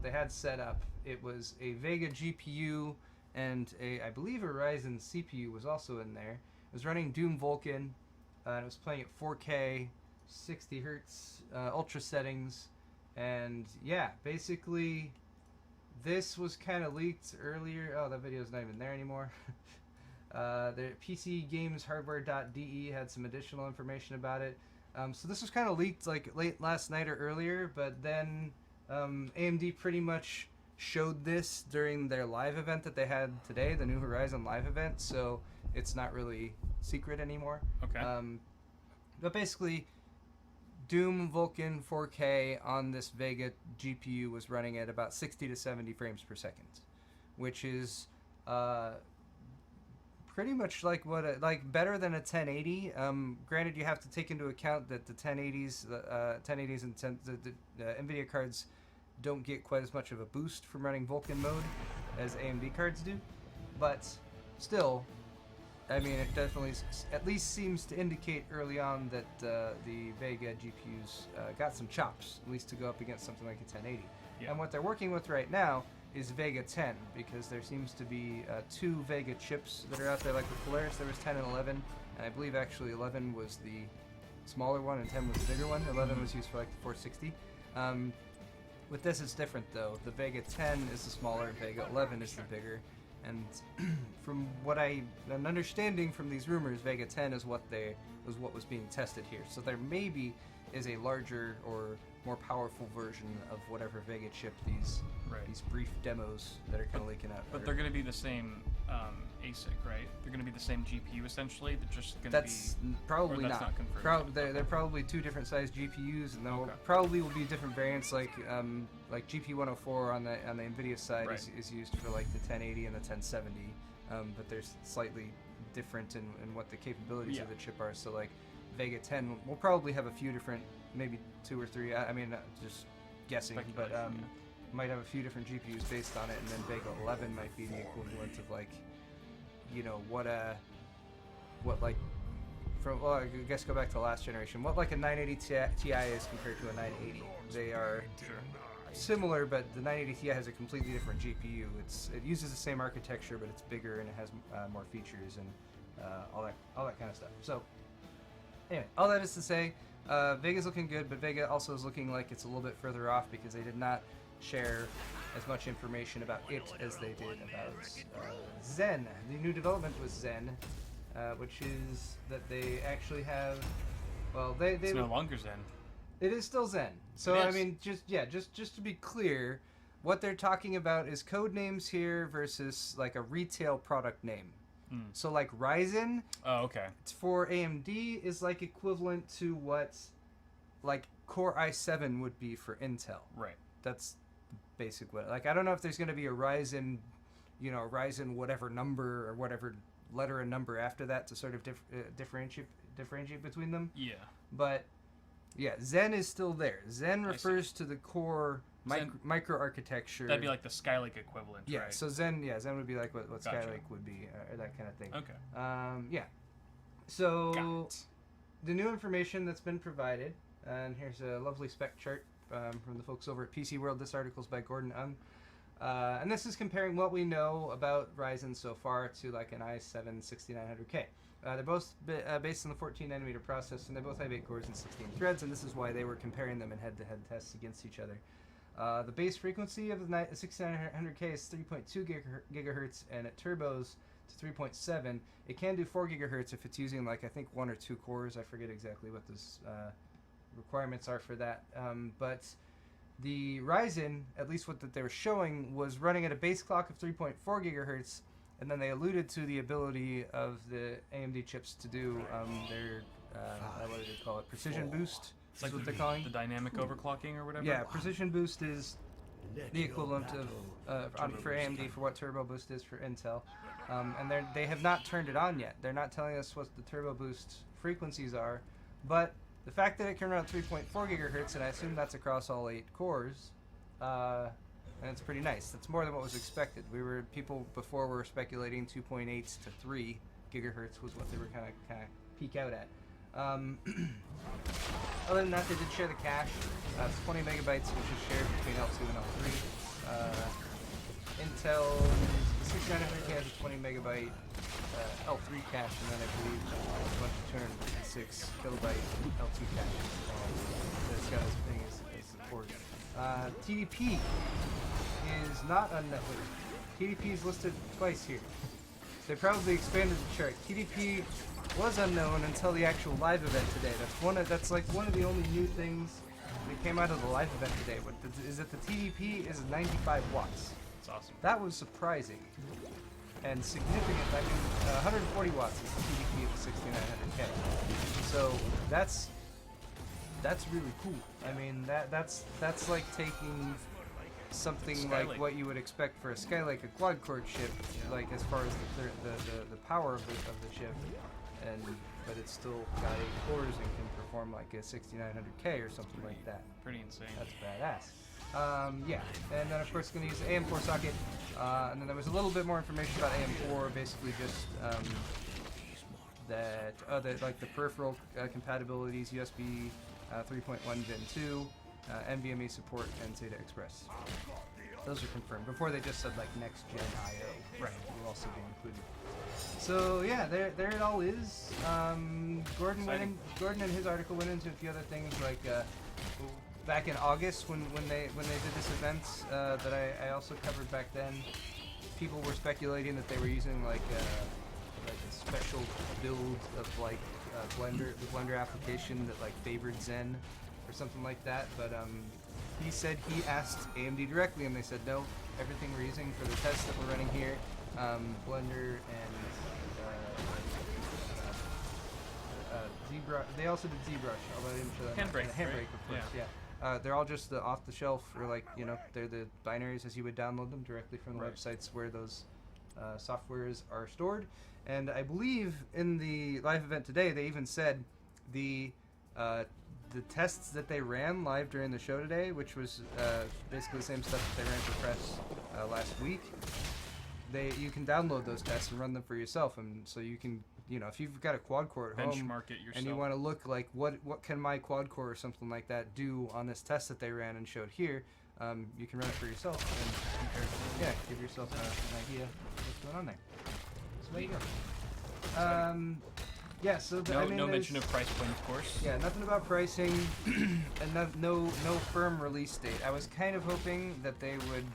they had set up. It was a Vega GPU and I believe a Ryzen CPU was also in there. It was running Doom Vulkan, and it was playing at 4K, 60 hertz, ultra settings, and yeah, basically, this was kind of leaked earlier. Oh, that video's not even there anymore. The PC Games Hardware.de had some additional information about it. So this was kind of leaked like late last night or earlier, but then AMD pretty much showed this during their live event that they had today, the New Horizon live event, so it's not really secret anymore. Okay. But basically, Doom Vulkan 4K on this Vega GPU was running at about 60 to 70 frames per second, which is pretty much like better than a 1080. Granted, you have to take into account that the 1080s and the NVIDIA cards don't get quite as much of a boost from running Vulkan mode as AMD cards do, but still, I mean, it definitely at least seems to indicate early on that the Vega GPUs got some chops, at least to go up against something like a 1080. Yeah. And what they're working with right now is Vega 10, because there seems to be 2 Vega chips that are out there. Like with Polaris, there was 10 and 11, and I believe actually 11 was the smaller one and 10 was the bigger one. 11 was used for like the 460. With this, it's different though. The Vega 10 is the smaller, Vega 11 is the bigger. And from what I'm understanding from these rumors, Vega 10 is what was being tested here. So there maybe is a larger or more powerful version of whatever Vega chip these brief demos that are kind of leaking out. But they're going to be the same ASIC, right? They're going to be the same GPU essentially. They're just going to be. That's probably that's not. not confirmed. They're probably 2 different sized GPUs, and there probably will be different variants. Like GP 104 on the NVIDIA side is used for like the 1080 and the 1070, but there's slightly different in what the capabilities of the chip are. So like Vega 10 will probably have a few different, maybe 2 or 3. I mean, just guessing, but might have a few different GPUs based on it, and then Vega 11 might be the equivalent of like, you know, what like from, well, I guess go back to the last generation, what like a 980 Ti is compared to a 980. They are similar, but the 980 Ti has a completely different GPU. It uses the same architecture, but it's bigger and it has more features and all that kind of stuff. So anyway, all that is to say, Vega's looking good, but Vega also is looking like it's a little bit further off because they did not share as much information about it as they did about Zen. The new development was Zen, which is that they actually have. Well, it's no longer Zen. It is still Zen. So I mean, just to be clear, what they're talking about is code names here versus like a retail product name. So like Ryzen, it's for AMD is like equivalent to what like Core i7 would be for Intel. Right. That's the basic what. Like I don't know if there's going to be a Ryzen, you know, Ryzen whatever number or whatever letter and number after that to sort of differentiate between them. Yeah. But yeah, Zen is still there. Zen refers to the core microarchitecture. That'd be like the Skylake equivalent, yeah, right? So Zen would be like what Skylake would be, or that kind of thing. Okay. Yeah. So the new information that's been provided, and here's a lovely spec chart from the folks over at PC World. This article's by Gordon Ung. And this is comparing what we know about Ryzen so far to like an i7 6900K. They're both based on the 14nm process, and they both have 8 cores and 16 threads, and this is why they were comparing them in head-to-head tests against each other. The base frequency of the 6900K is 3.2 gigahertz, and at turbos to 3.7. It can do 4 gigahertz if it's using like I think 1 or 2 cores. I forget exactly what those requirements are for that. But the Ryzen, at least what that they were showing, was running at a base clock of 3.4 gigahertz. And then they alluded to the ability of the AMD chips to do their, what do they call it, precision boost? It's like what they're calling the dynamic overclocking or whatever? Yeah, precision boost is the equivalent of, for AMD, for what turbo boost is for Intel. And they have not turned it on yet. They're not telling us what the turbo boost frequencies are. But the fact that it can run at 3.4 gigahertz, and I assume that's across all 8 cores, and it's pretty nice. That's more than what was expected. People before were speculating 2.8 to 3 gigahertz was what they were kind of peak out at. Other than that, they did share the cache. It's 20 megabytes, which is shared between L2 and L3. Intel, the 6900K has a 20 megabyte L3 cache, and then I believe a bunch of 256 kilobyte L2 cache. That's got as thing as support. TDP is not unknown. TDP is listed twice here. They probably expanded the chart. TDP was unknown until the actual live event today. That's like one of the only new things that came out of the live event today. Is that the TDP is 95 watts. That's awesome. That was surprising and significant. I mean, 140 watts is the TDP of the 6900K. So that's really cool. I mean, that's like taking something Skylake. like what you would expect for a Skylake, a quad-core chip, like as far as the power of the chip, but it's still got 8 cores and can perform like a 6900K or something like that. Pretty insane. That's badass. Yeah, and then of course it's going to use an AM4 socket, and then there was a little bit more information about AM4, basically just that like the peripheral compatibilities, USB 3.1 Gen 2, NVMe support, and SATA Express. Those are confirmed. Before they just said like next gen I/O. Right. Will also be included. So yeah, there it all is. Gordon in his article went into a few other things like back in August when they did this event that I also covered back then. People were speculating that they were using like a special build of like Blender, the Blender application that like favored Zen or something like that, but he said he asked AMD directly and they said no, everything we're using for the tests that we're running here, Blender and ZBrush, they also did ZBrush, although I didn't show that. Handbrake, Handbrake, of course, yeah. They're all just the off-the-shelf, or like, you know, they're the binaries as you would download them directly from the websites where those softwares are stored. And I believe in the live event today, they even said the tests that they ran live during the show today, which was basically the same stuff that they ran for press last week, you can download those tests and run them for yourself. And so you can, you know, if you've got a quad core at home Benchmark it yourself. and you want to look like what can my quad core or something like that do on this test that they ran and showed here, you can run it for yourself and compare, give yourself an idea of what's going on there. So there you go. Yeah, so I mean, no mention of price point, of course. Yeah, nothing about pricing, and no firm release date. I was kind of hoping that they would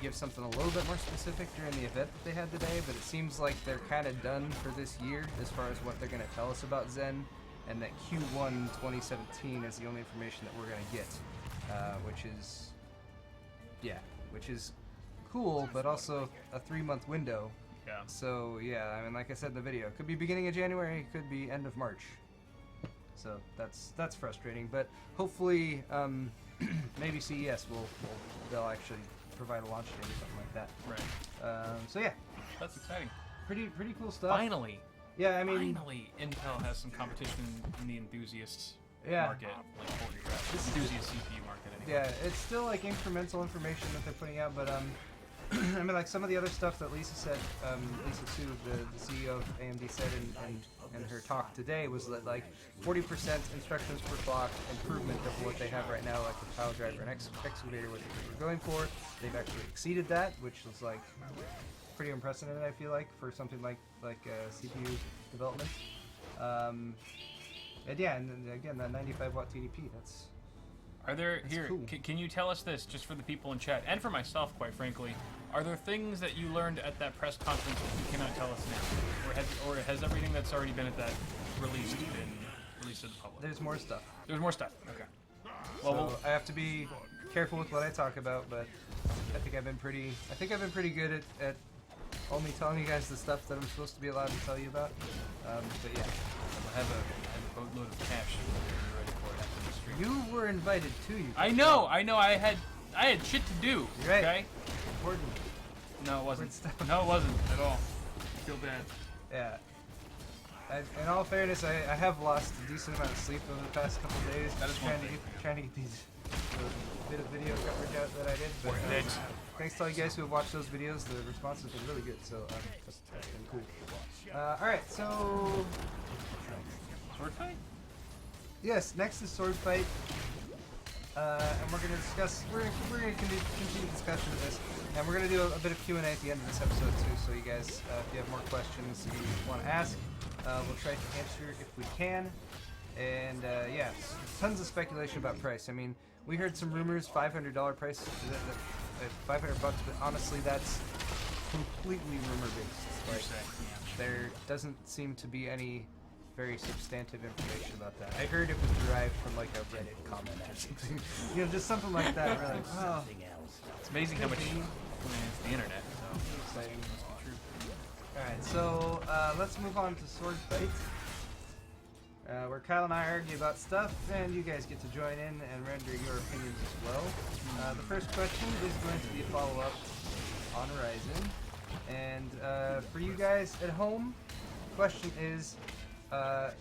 give something a little bit more specific during the event that they had today, but it seems like they're kind of done for this year as far as what they're going to tell us about Zen, and that Q1 2017 is the only information that we're going to get, which is cool, but also a 3-month window. Yeah. So yeah, I mean, like I said in the video, it could be beginning of January, it could be end of March. So that's frustrating, but hopefully maybe CES they'll actually provide a launch date or something like that. Right. So yeah, that's exciting. Pretty cool stuff. Finally. Yeah, I mean, finally, Intel has some competition in the enthusiast Yeah. market, like holy crap, enthusiast CPU market. Anyway. Yeah, it's still like incremental information that they're putting out, but I mean, like some of the other stuff that Lisa said, Lisa Su, the CEO of AMD, said in her talk today was that like 40% instructions per clock improvement of what they have right now, like the pile driver and excavator, what they were going for. They've actually exceeded that, which was like pretty unprecedented, I feel like, for something like CPU development. And yeah, and then again, that 95 watt TDP, that's here, cool. Can you tell us this, just for the people in chat, and for myself, quite frankly, are there things that you learned at that press conference that you cannot tell us now? Or has everything that's already been at that been released to the public? There's more stuff. There's more stuff, okay. Well, I have to be careful with what I talk about, but I think I've been pretty good at only telling you guys the stuff that I'm supposed to be allowed to tell you about. But yeah. I have a boatload of cash you're ready for it after the stream. You were invited to you. I know. I had shit to do. You're right. Okay. Important. No, it wasn't. No, it wasn't at all. I feel bad. Yeah. In all fairness, I have lost a decent amount of sleep over the past couple of days. That is trying to get these bit of video coverage out that I did. But thanks to all you guys who have watched those videos. The response has been really good, so that's been cool. All right, so Sword fight? yes, next is sword fight, and we're gonna discuss. We're gonna continue discussion of this. And we're going to do a bit of Q&A at the end of this episode too, so you guys, if you have more questions you want to ask, we'll try to answer if we can. And yeah, tons of speculation about price. I mean, we heard some rumors, $500 price, $500 bucks, but honestly that's completely rumor based. Like, there doesn't seem to be any very substantive information about that. I heard it was derived from like a Reddit comment or something. You know, just something like that. We're like, oh. It's amazing how much it's the internet. So Exciting. Alright, so let's move on to Sword Fight. Where Kyle and I argue about stuff, and you guys get to join in and render your opinions as well. The first question is going to be a follow-up on Ryzen. And for you guys at home, the question is,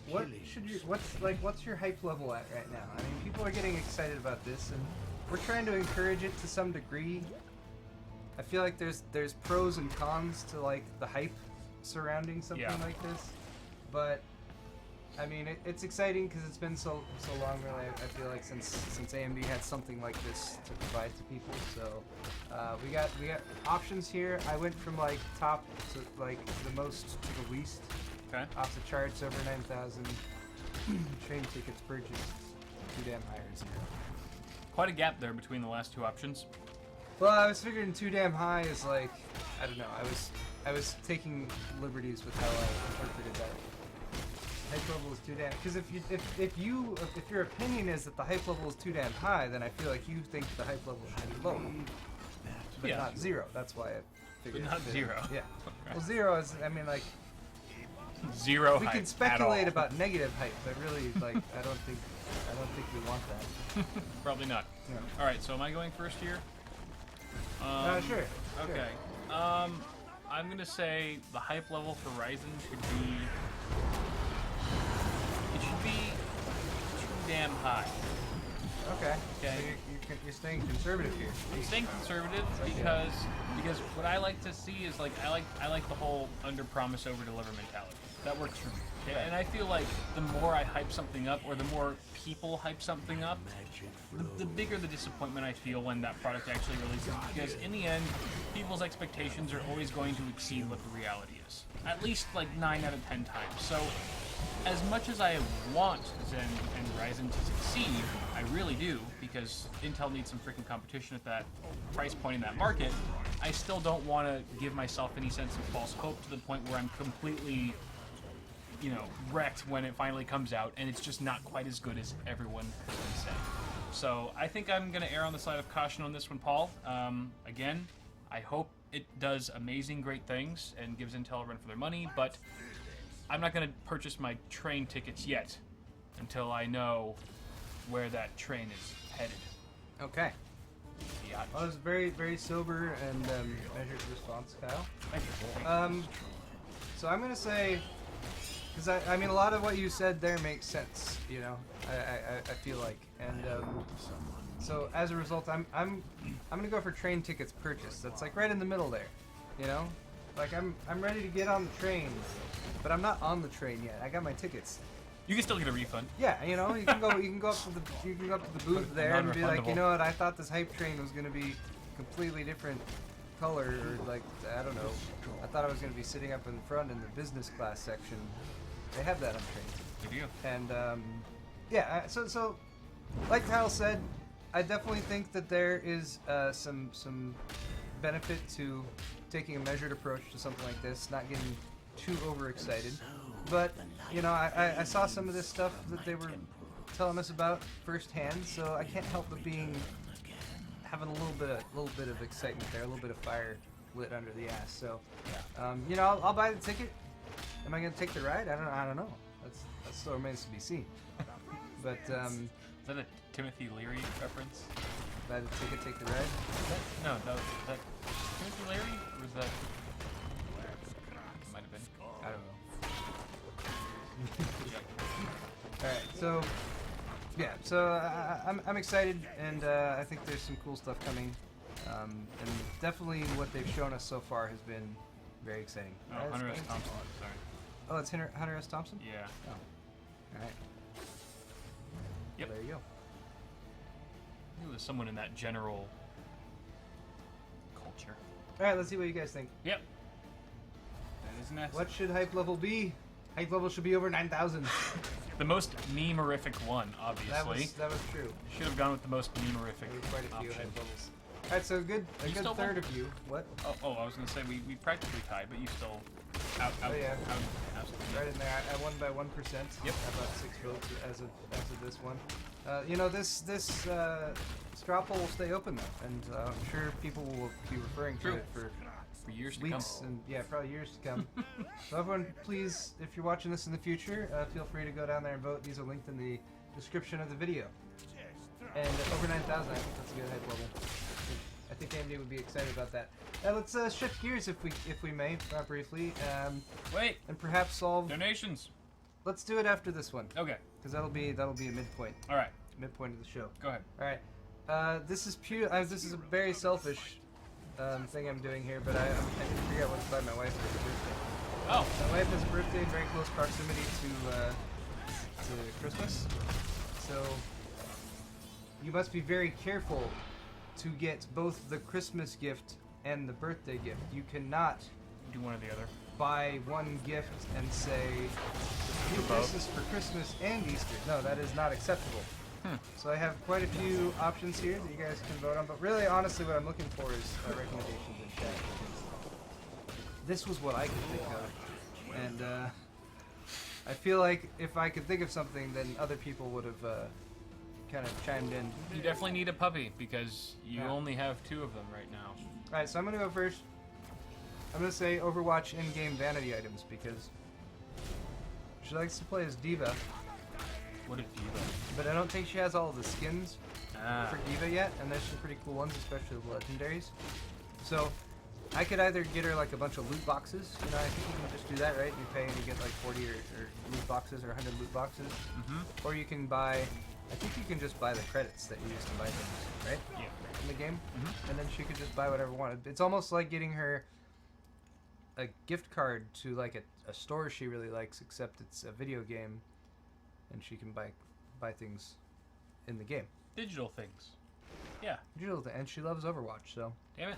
what's your hype level at right now? I mean, people are getting excited about this, and we're trying to encourage it to some degree. I feel like there's pros and cons to like the hype surrounding something like this, but I mean it's exciting because it's been so long. Really, I feel like since AMD had something like this to provide to people. So we got options here. I went from like top to like the most to the least. Okay. Off the charts, over 9,000 train tickets purchased. Too damn high or zero. Quite a gap there between the last two options. Well, I was figuring too damn high is like, I don't know. I was taking liberties with how I interpreted that. Hype level is too damn. Because if your opinion is that the hype level is too damn high, then I feel like you think the hype level should be low, but not zero. That's why I figured. But not zero. Yeah. Okay. Well, zero is. I mean, like. Zero we hype can speculate at all. about negative hype, but really, like, I don't think we want that. Probably not. No. All right, so am I going first here? Sure. Okay. I'm gonna say the hype level for Ryzen should be. It should be too damn high. Okay. Okay. So you're staying conservative here. I'm staying conservative because what I like to see is like I like the whole under promise over deliver mentality. That works for me. Okay? And I feel like the more I hype something up, or the more people hype something up, the bigger the disappointment I feel when that product actually releases. Because in the end, people's expectations are always going to exceed what the reality is. At least like 9 out of 10 times. So as much as I want Zen and Ryzen to succeed, I really do, because Intel needs some freaking competition at that price point in that market, I still don't want to give myself any sense of false hope to the point where I'm completely, you know, wrecked when it finally comes out and it's just not quite as good as everyone has been saying. So I think I'm going to err on the side of caution on this one, Paul. Again, I hope it does amazing, great things and gives Intel a run for their money, but I'm not going to purchase my train tickets yet until I know where that train is headed. Okay. Yeah. Well, that was very, very sober and measured response, Kyle. Thank you. So I'm gonna say, because I mean a lot of what you said there makes sense. You know, I feel like, and so as a result, I'm gonna go for train tickets purchased. That's like right in the middle there. You know, like I'm ready to get on the train, but I'm not on the train yet. I got my tickets. You can still get a refund. Yeah, you know, you can go up to the booth there and be like, you know what, I thought this hype train was gonna be completely different color, or like, I don't know. I thought I was gonna be sitting up in front in the business class section. They have that on trains. They do. And yeah, so like Kyle said, I definitely think that there is some benefit to taking a measured approach to something like this, not getting too overexcited. But you know, I saw some of this stuff that they were telling us about firsthand, so I can't help but having a little bit of excitement there, a little bit of fire lit under the ass. So, you know, I'll buy the ticket. Am I gonna take the ride? I don't know. That still remains to be seen. But Is that a Timothy Leary reference? buy the ticket, take the ride. No, was that Timothy Leary? Or was that? Might have been. I don't know. Alright, so yeah, so I'm excited, and I think there's some cool stuff coming, and definitely what they've shown us so far has been very exciting. Oh, Hunter S. Thompson. Sorry. Oh, it's Hunter S. Thompson? Yeah. Oh, alright. Yep. Well, there you go. It was someone in that general culture. All right, let's see what you guys think. Yep. That is next. What should hype level be? Hype level should be over 9,000. The most meme-orific one, obviously. That was true. Should have gone with the most meme-orific There were quite a few option. hype levels. All right, so a good third of you. What? Oh, I was gonna say we practically tied, but you still out. Yeah. Out. Right in there. I won by 1%. Yep. About 6 votes as of this one. You know, this straw poll will stay open though, and I'm sure people will be referring to it for years to weeks come. and yeah, probably years to come. So everyone, please, if you're watching this in the future, feel free to go down there and vote. These are linked in the description of the video. And over 9,000, I think that's a good hype level. I think AMD would be excited about that. Let's shift gears if we may, briefly. Wait. And perhaps solve. Donations. Let's do it after this one. Okay. Because that'll be a midpoint. All right. Midpoint of the show. Go ahead. All right. This is pure. This is a very selfish thing I'm doing here, but I need to figure out what to buy my wife for her birthday. Oh. My wife has a birthday in very close proximity to Christmas, so you must be very careful to get both the Christmas gift and the birthday gift. You cannot Do one or the other. buy one gift and say this is for Christmas and Easter. No, that is not acceptable. So I have quite a few options here that you guys can vote on, but really, honestly, what I'm looking for is recommendations in chat. This was what I could think of, and I feel like if I could think of something, then other people would have kind of chimed in. You definitely need a puppy because you Yeah. only have 2 of them right now. Alright, so I'm gonna go first. I'm gonna say Overwatch in-game vanity items because she likes to play as Diva, What a diva. but I don't think she has all of the skins Ah. for Diva yet, and there's some pretty cool ones, especially the legendaries. So I could either get her like a bunch of loot boxes. You know, I think you can just do that, right? You pay and you get like 40 or loot boxes or 100 loot boxes. Mm-hmm. Or you can buy. I think you can just buy the credits that you use to buy things, right? Yeah. In the game, Mm-hmm. and then she could just buy whatever wanted. It's almost like getting her a gift card to like a store she really likes, except it's a video game, and she can buy things in the game. Digital things. Yeah. And she loves Overwatch, so Damn it.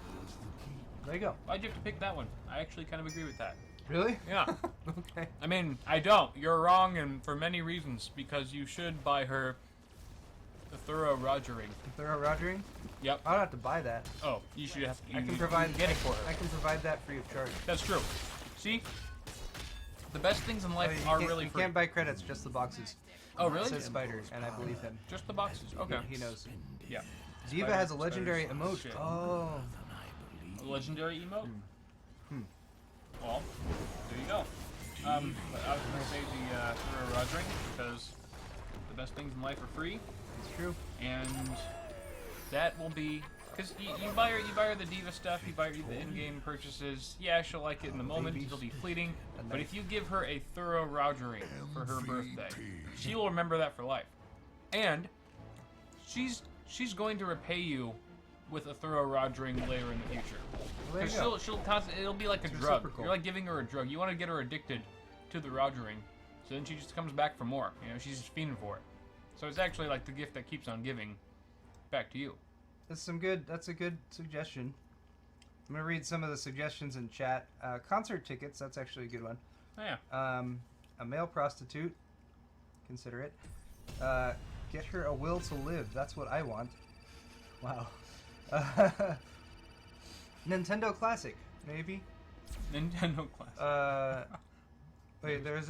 there you go. Why'd you have to pick that one? I actually kind of agree with that. Really? Yeah. Okay. I mean, I don't. You're wrong, and for many reasons. Because you should buy her the thorough rogering. Thorough rogering? Yep. I don't have to buy that. Oh, you should have. I you can provide. get it for her. I can provide that free of charge. That's true. See, the best things in life you are can't- really you free. can't buy credits, just the boxes. Oh, really? Says Spider, and I believe him. Just the boxes. Okay. He knows. Yeah. Diva Spider- has a legendary Spider's emote. shit. Oh. A legendary emote. Hmm. Well, there you go. But I was gonna say the thorough rogering because the best things in life are free, It's true. and that will be. Because you buy her the diva stuff, you buy her the in-game purchases. Yeah, she'll like it in the moment. Babies. It'll be fleeting. And But then- if you give her a thorough rogering for her birthday, she will remember that for life. And she's going to repay you with a thorough rogering later in the future. Well, there you Because go. she'll constantly, it'll be like a It's drug. reciprocal. You're like giving her a drug. You want to get her addicted to the rogering, so then she just comes back for more. You know, she's just fiending for it. So it's actually like the gift that keeps on giving back to you. That's a good suggestion. I'm gonna read some of the suggestions in chat. Concert tickets. That's actually a good one. Oh, yeah. A male prostitute. Consider it. Get her a will to live. That's what I want. Wow. Nintendo Classic, maybe. Nintendo Classic. Wait, there's